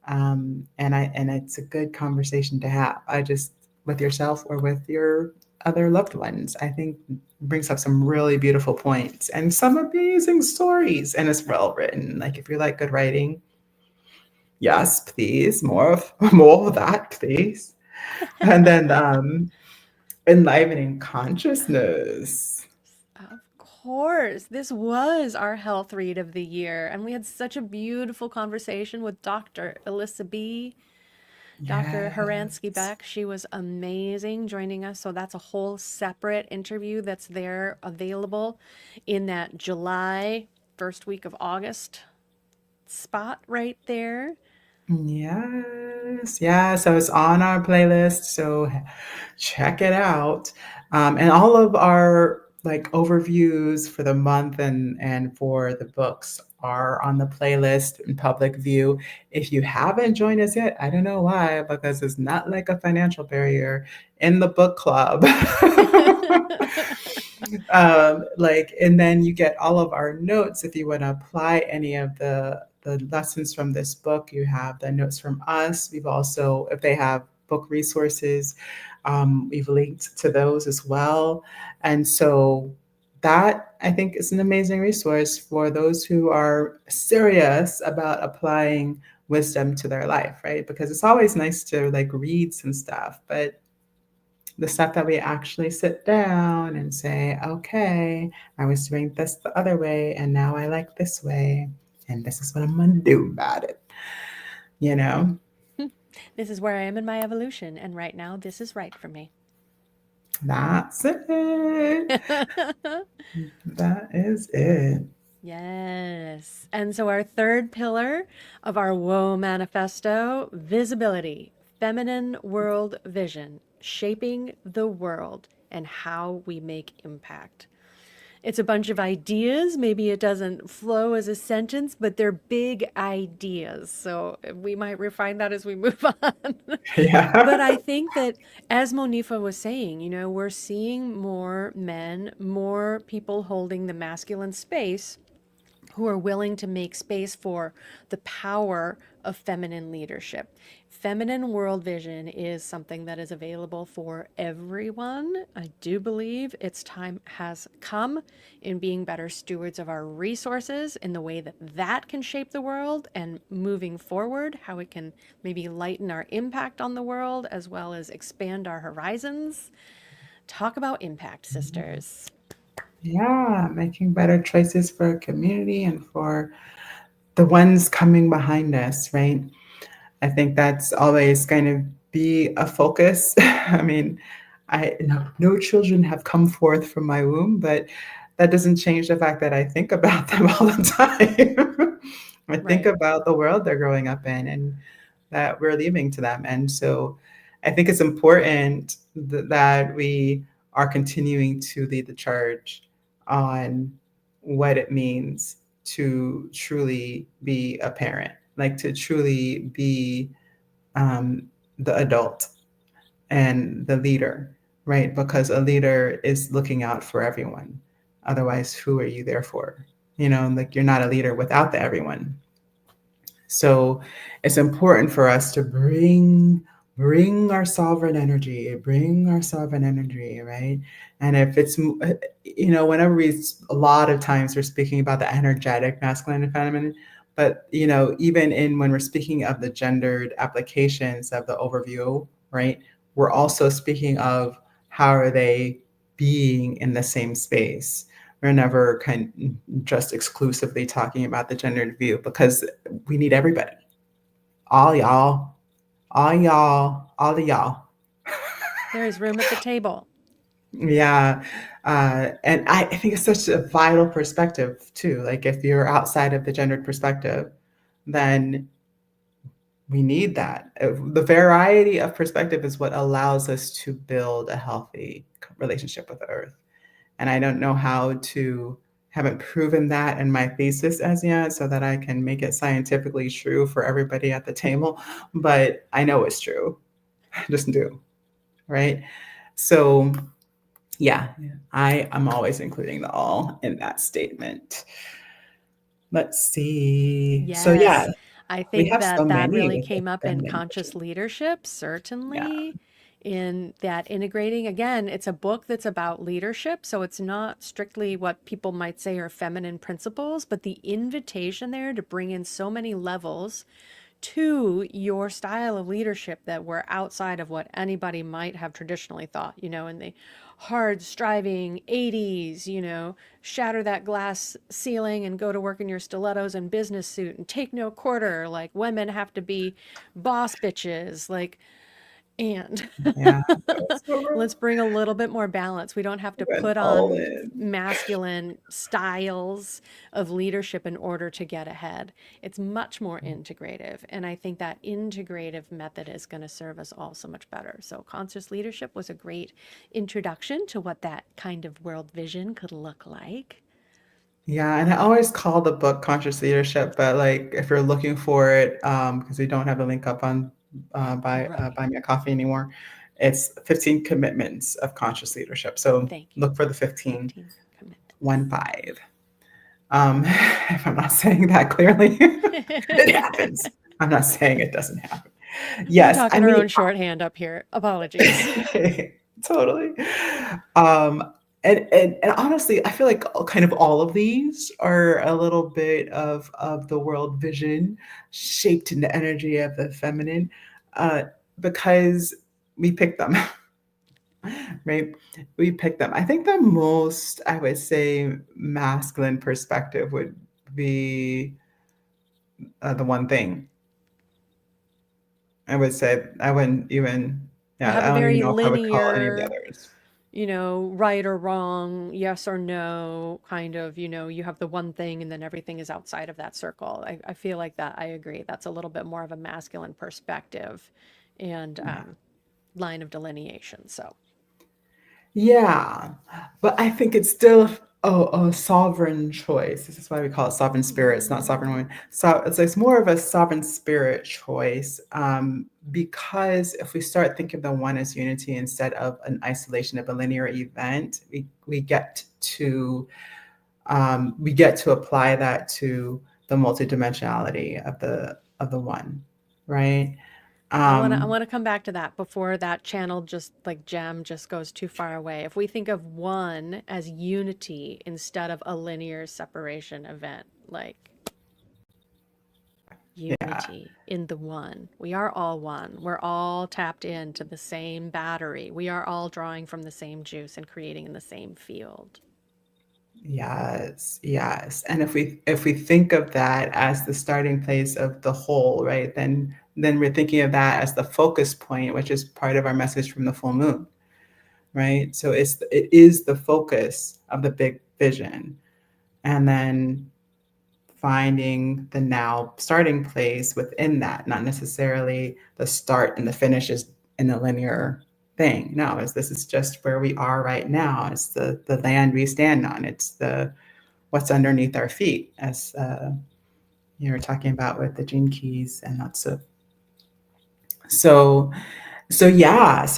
And it's a good conversation to have. I just with yourself or with your other loved ones. I think brings up some really beautiful points and some amazing stories, and it's well written. Like if you like good writing, yes, please, more of more of that, please. And then enlivening consciousness. Of course, this was our health read of the year, and we had such a beautiful conversation with Dr. Alyssa B. Dr. Haransky Yes. Beck, she was amazing joining us. So that's a whole separate interview that's there available in that July, first week of August spot right there. Yes, yes. So it's on our playlist. So check it out. And all of our like overviews for the month and for the books are on the playlist in public view. If you haven't joined us yet, I don't know why, because it's not like a financial barrier in the book club. Like, and then you get all of our notes if you want to apply any of the lessons from this book. You have the notes from us. We've also, if they have book resources, we've linked to those as well. And so that I think is an amazing resource for those who are serious about applying wisdom to their life, right? Because it's always nice to like read some stuff, but the stuff that we actually sit down and say, okay, I was doing this the other way and now I like this way and this is what I'm going to do about it, you know? This is where I am in my evolution, and right now, this is right for me. That's it. That is it. Yes. And so, our third pillar of our Woe Manifesto, visibility, feminine world vision, shaping the world, and how we make impact. It's a bunch of ideas. Maybe it doesn't flow as a sentence, but they're big ideas. So we might refine that as we move on. But Yeah. I think that, as Monifa was saying, we're seeing more men, more people holding the masculine space who are willing to make space for the power of feminine leadership. Feminine world vision is something that is available for everyone. I do believe its time has come in being better stewards of our resources in the way that that can shape the world, and moving forward, how it can maybe lighten our impact on the world as well as expand our horizons. Talk about impact, sisters. Yeah, making better choices for our community and for the ones coming behind us, right? I think that's always going to be a focus. I mean, I no children have come forth from my womb, but that doesn't change the fact that I think about them all the time. I think Right. about the world they're growing up in and that we're leaving to them. And so I think it's important that we are continuing to lead the charge on what it means to truly be a parent, like to truly be um, the adult and the leader, right? Because a leader is looking out for everyone. Otherwise, who are you there for? Like you're not a leader without the everyone. So it's important for us to bring our sovereign energy, right? And if it's whenever a lot of times we're speaking about the energetic masculine and feminine, but even in when we're speaking of the gendered applications of the overview, right? We're also speaking of how are they being in the same space. We're never just exclusively talking about the gendered view because we need everybody. All y'all, all y'all, all of y'all. There is room at the table. Yeah. And I think it's such a vital perspective too. Like if you're outside of the gendered perspective, then we need that. The variety of perspective is what allows us to build a healthy relationship with the earth. And I don't know how to haven't proven that in my thesis as yet so that I can make it scientifically true for everybody at the table, but I know it's true. I just do, right? So, yeah, I am always including the all in that statement. Let's see. So, yeah, Yes. I we think have so that that many really with the came up in feminine conscious version. leadership, Yeah. certainly. In that integrating, again, it's a book that's about leadership. So it's not strictly what people might say are feminine principles, but the invitation there to bring in so many levels to your style of leadership that were outside of what anybody might have traditionally thought, in the hard striving 80s, shatter that glass ceiling and go to work in your stilettos and business suit and take no quarter. Like women have to be boss bitches. Like, and Yeah. So let's bring a little bit more balance. We don't have to we're going put all on in. masculine styles of leadership in order to get ahead. It's much more integrative. And I think that integrative method is going to serve us all so much better. So, conscious leadership was a great introduction to what that kind of world vision could look like. Yeah, and I always call the book Conscious Leadership, but like if you're looking for it, because we don't have a link up on Right. Buy Me a Coffee anymore, it's 15 Commitments of Conscious Leadership. So Thank you. look for the 15, 15 commitments. 1 5. If I'm not saying that clearly, it happens. I'm not saying it doesn't happen. We're Yes, I talking our mean, own shorthand up here. Apologies. totally. Um, and honestly, I feel like kind of all of these are a little bit of the world vision shaped in the energy of the feminine, uh, because we picked them, right? We picked them. I think the most, I would say, masculine perspective would be the one thing. I would say I wouldn't even, We yeah, have I a don't even very know if I would call any of the linear, others. right or wrong, yes or no, kind of, you have the one thing and then everything is outside of that circle. I feel like that. I agree. That's a little bit more of a masculine perspective and Yeah. line of delineation. So, Yeah, but I think it's still a sovereign choice. This is why we call it sovereign spirit. It's not sovereign woman. So it's more of a sovereign spirit choice, because if we start thinking of the one as unity instead of an isolation of a linear event, we get to apply that to the multidimensionality of the one, right? I Um, want to come back to that before that channel just like gem just goes too far away. If we think of one as unity instead of a linear separation event, like yeah. unity in the one. We are all one. We're all tapped into the same battery. We are all drawing from the same juice and creating in the same field. Yes, yes. And if we think of that as the starting place of the whole, right? Then we're thinking of that as the focus point, which is part of our message from the full moon, right? So it is the focus of the big vision. And then finding the now starting place within that, not necessarily the start and the finish is in a linear thing. No, this is just where we are right now. It's the land we stand on. It's the what's underneath our feet, as you were talking about with the gene keys and lots of. So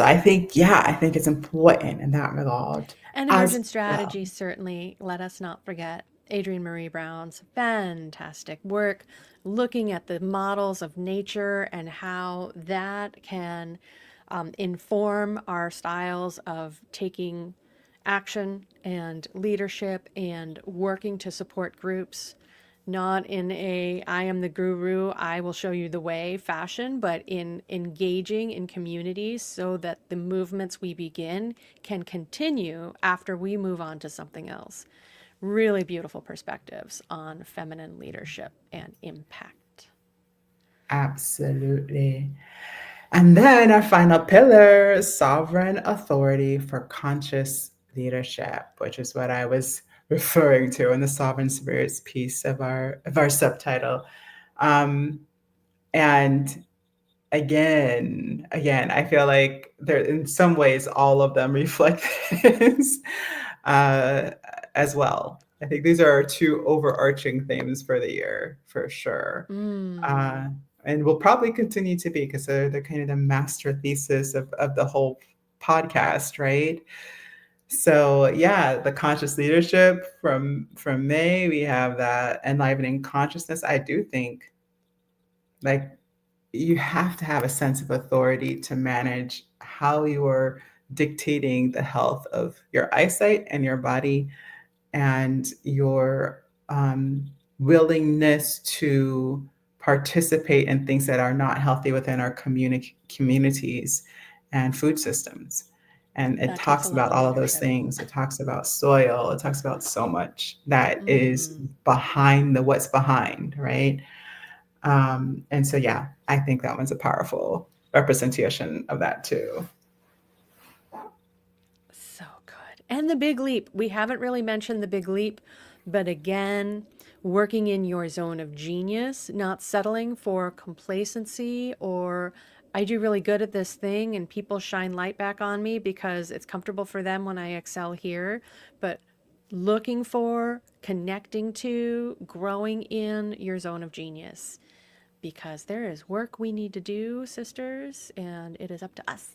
I think it's important in that regard. And As emergent strategy, certainly, let us not forget Adrienne Marie Brown's fantastic work looking at the models of nature and how that can inform our styles of taking action and leadership and working to support groups, not in a I am the guru, I will show you the way fashion, but in engaging in communities so that the movements we begin can continue after we move on to something else. Really beautiful perspectives on feminine leadership and impact. absolutely. And then our final pillar, sovereign authority for conscious leadership, which is what I was referring to in the sovereign spirits piece of our subtitle. Um, and again, I feel like there in some ways all of them reflect this uh, as well. I think these are our two overarching themes for the year for sure. Mm. Uh, and will probably continue to be because they're kind of the master thesis of the whole podcast, right? So yeah, the conscious leadership from May, we have that enlivening consciousness. I do think like you have to have a sense of authority to manage how you are dictating the health of your eyesight and your body and your willingness to participate in things that are not healthy within our communities and food systems. And it That takes a talks lot about of all of those leadership. things. It talks about soil. It talks about so much that is Mm. behind the what's behind, right? And so, yeah, I think that one's a powerful representation of that too. So good. And the big leap. We haven't really mentioned the big leap, but again, working in your zone of genius, not settling for complacency or I do really good at this thing and people shine light back on me because it's comfortable for them when I excel here. But looking for, connecting to, growing in your zone of genius. Because there is work we need to do, sisters, and it is up to us.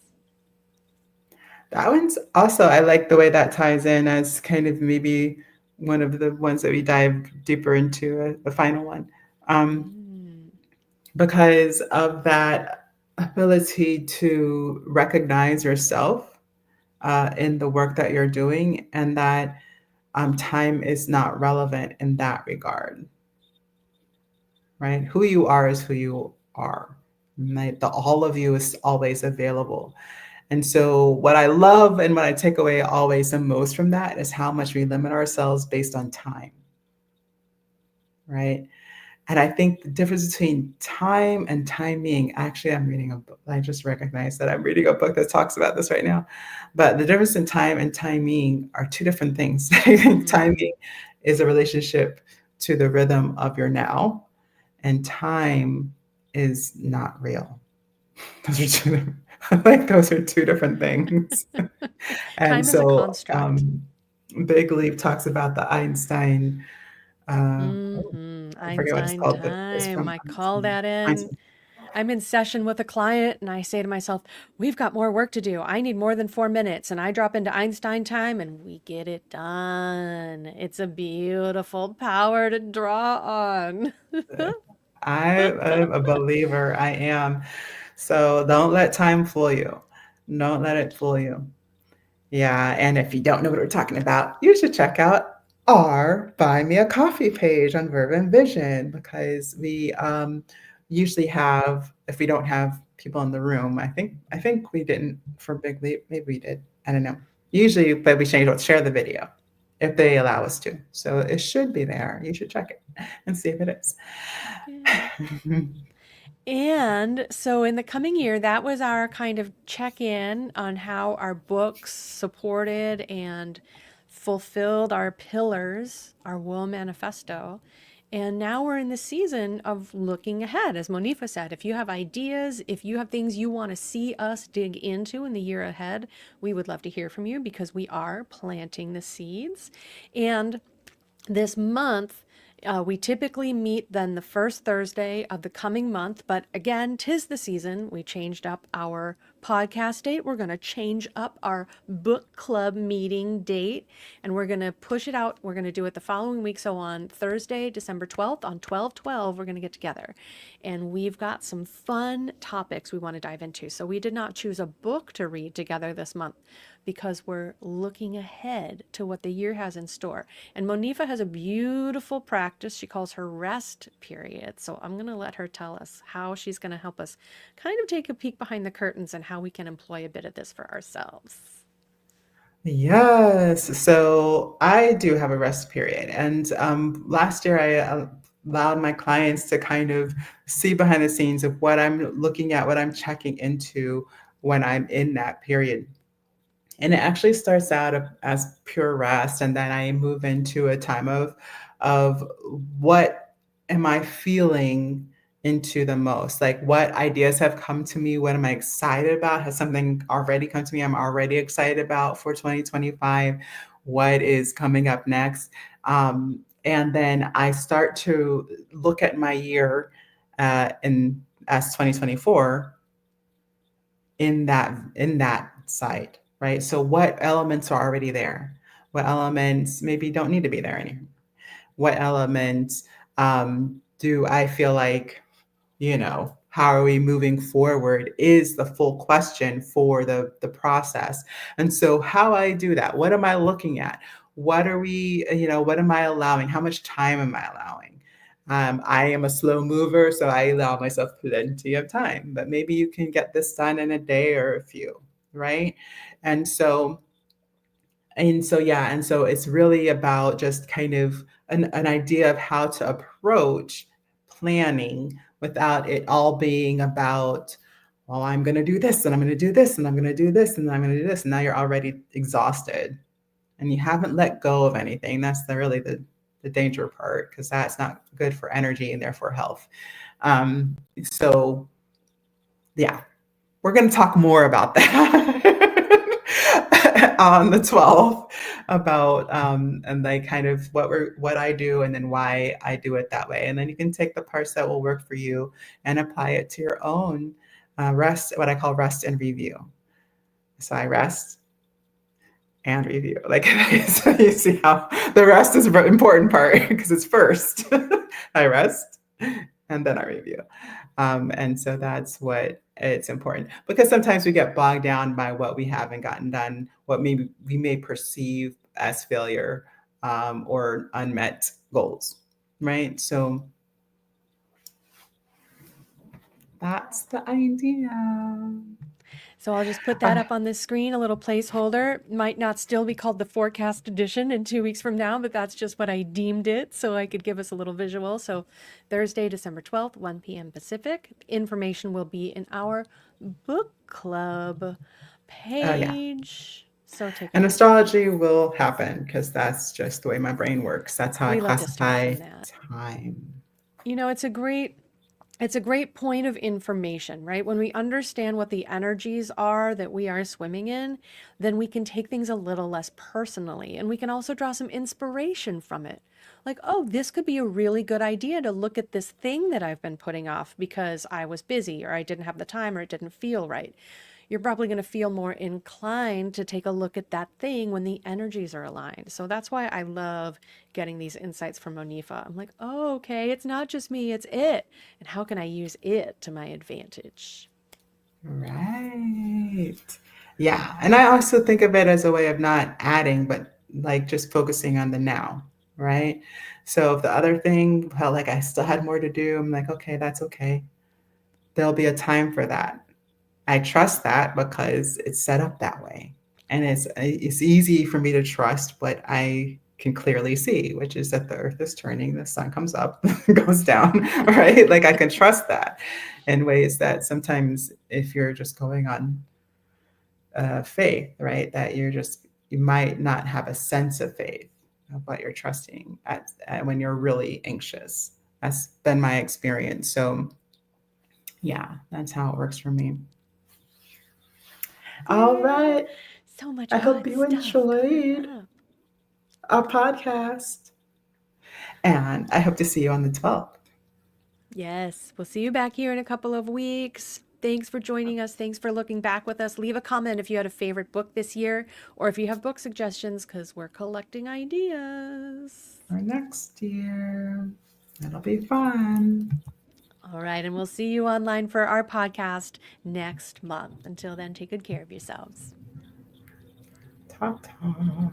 That one's also, I like the way that ties in as kind of maybe one of the ones that we dive deeper into, the final one. Um, Mm. because of that ability to recognize yourself in the work that you're doing, and that time is not relevant in that regard, right? Who you are is who you are. Right? The all of you is always available. And so, what I love and what I take away always the most from that is how much we limit ourselves based on time, right? And I think the difference between time and timing, actually, I'm reading a book. I just recognized that I'm reading a book that talks about this right now. But the difference in time and timing are two different things. I think Mm. timing is a relationship to the rhythm of your now, and time is not real. Those are two, like those are two different things. And Time is a so, construct. Big Leap talks about the Einstein. I forget what it's Einstein called, but it's time. from I call Einstein. that in. Einstein. I'm in session with a client and I say to myself, we've got more work to do. I need more than 4 minutes. And I drop into Einstein time and we get it done. It's a beautiful power to draw on. I'm a believer. I am. So don't let time fool you. Don't let it fool you. Yeah, and if you don't know what we're talking about, you should check out our Buy Me a Coffee page on Verve and Vision, because we usually have, if we don't have people in the room, I think we didn't for Big Leap, maybe we did. I don't know. Usually, but we share the video if they allow us to. So it should be there. You should check it and see if it is. Yeah. And so in the coming year, that was our kind of check in on how our books supported and fulfilled our pillars, our Will Manifesto. And now we're in the season of looking ahead. As Monifa said, if you have ideas, if you have things you want to see us dig into in the year ahead, we would love to hear from you because we are planting the seeds. And this month, we typically meet then the first Thursday of the coming month, but again, 'tis the season. We changed up our podcast date. We're going to change up our book club meeting date and we're going to push it out. We're going to do it the following week. So on Thursday, December 12th, on 12/12, we're going to get together. And we've got some fun topics we want to dive into. So we did not choose a book to read together this month because we're looking ahead to what the year has in store. And Monifa has a beautiful practice she calls her rest period. So I'm going to let her tell us how she's going to help us kind of take a peek behind the curtains and how we can employ a bit of this for ourselves. Yes. So I do have a rest period. And last year, I allowed my clients to kind of see behind the scenes of what I'm looking at, what I'm checking into when I'm in that period. And it actually starts out as pure rest, and then I move into a time of what am I feeling into the most? Like, what ideas have come to me? What am I excited about? Has something already come to me I'm already excited about for 2025? What is coming up next? And then I start to look at my year in as 2024 in that site, right? So what elements are already there? What elements maybe don't need to be there anymore? What elements do I feel like, how are we moving forward is the full question for the process. And so how I do that, what am I looking at? What are we, what am I allowing? How much time am I allowing? I am a slow mover, so I allow myself plenty of time, but maybe you can get this done in a day or a few, right? And so, yeah, and so it's really about just kind of an idea of how to approach planning without it all being about, well, I'm going to do this and I'm going to do this and I'm going to do this and I'm going to do this. And now you're already exhausted and you haven't let go of anything. That's really the danger part, because that's not good for energy and therefore health. So, yeah, we're going to talk more about that on the 12th about and like kind of what I do and then why I do it that way. And then you can take the parts that will work for you and apply it to your own rest, what I call rest and review. So I rest and review. Like so you see how the rest is an important part because it's first. I rest and then I review. And so that's what it's important because sometimes we get bogged down by what we haven't gotten done, what maybe we may perceive as failure or unmet goals, right? So that's the idea. So I'll just put that Uh, up on this screen, a little placeholder. Might not still be called the forecast edition in 2 weeks from now, but that's just what I deemed it so I could give us a little visual. So Thursday, December 12th, 1 p.m. Pacific. Information will be in our book club yeah. page. So take a And look at that. astrology will happen because that's just the way my brain works. That's how I We love to start classify from that. time. You know, it's a great point of information, right? When we understand what the energies are that we are swimming in, then we can take things a little less personally and we can also draw some inspiration from it. Like, oh, this could be a really good idea to look at this thing that I've been putting off because I was busy or I didn't have the time or it didn't feel right. You're probably going to feel more inclined to take a look at that thing when the energies are aligned. So that's why I love getting these insights from Monifa. I'm like, oh, okay, it's not just me, it's it. And how can I use it to my advantage? Right. Yeah. And I also think of it as a way of not adding, but like just focusing on the now. Right. So if the other thing felt like I still had more to do, I'm like, okay, that's okay. There'll be a time for that. I trust that because it's set up that way. And it's easy for me to trust what I can clearly see, which is that the earth is turning, the sun comes up, goes down, right? Like I can trust that in ways that sometimes if you're just going on faith, right, that you might not have a sense of faith of what you're trusting when you're really anxious. That's been my experience. So yeah, that's how it works for me. All Yeah, right. so much I hope good you stuff coming enjoyed up. our podcast. And I hope to see you on the 12th. Yes, we'll see you back here in a couple of weeks. Thanks for joining us. Thanks for looking back with us. Leave a comment if you had a favorite book this year or if you have book suggestions because we're collecting ideas. For next year. It'll be fun. All right, and we'll see you online for our podcast next month. Until then, take good care of yourselves. Ta ta.